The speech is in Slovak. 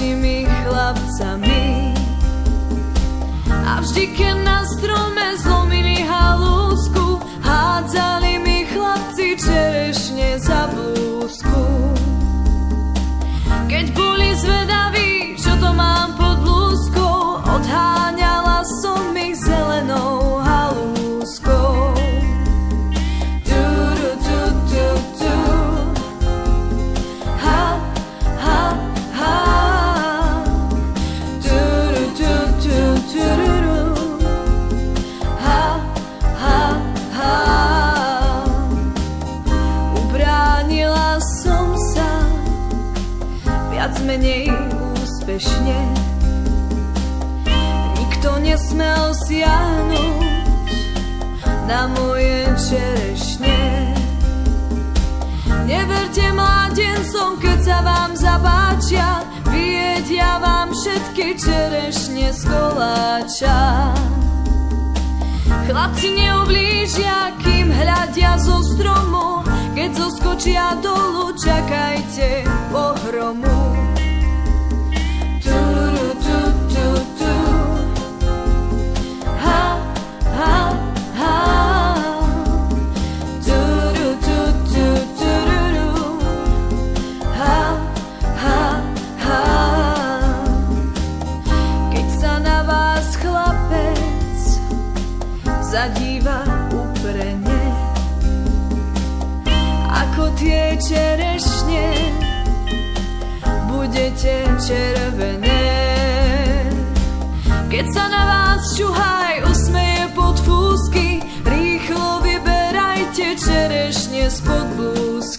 ďalšími chlapcami. A vždy, keď na strome zlomili halúsku, hádzali mi chlapci čerešne za blúzku. Keď boli zvedaví, čo to mám pod blúzkou, odháňala som ich zelenou halúskou. Ubránila som sa viac menej úspešne. Nikto nesmel siahnuť na moje čerešne. Neverte mládencom, keď sa vám zapáčia, vyjedia vám všetky čerešne z koláča. Chlapci neublížia, kým hľadia zo stromu, keď zoskočia dolu, čakajte pohromu. Zadíva uprene, ako tie čerešne, budete červené. Keď sa na vás čuhaj usmeje pod fúzky, rýchlo vyberajte čerešne spod blúzky.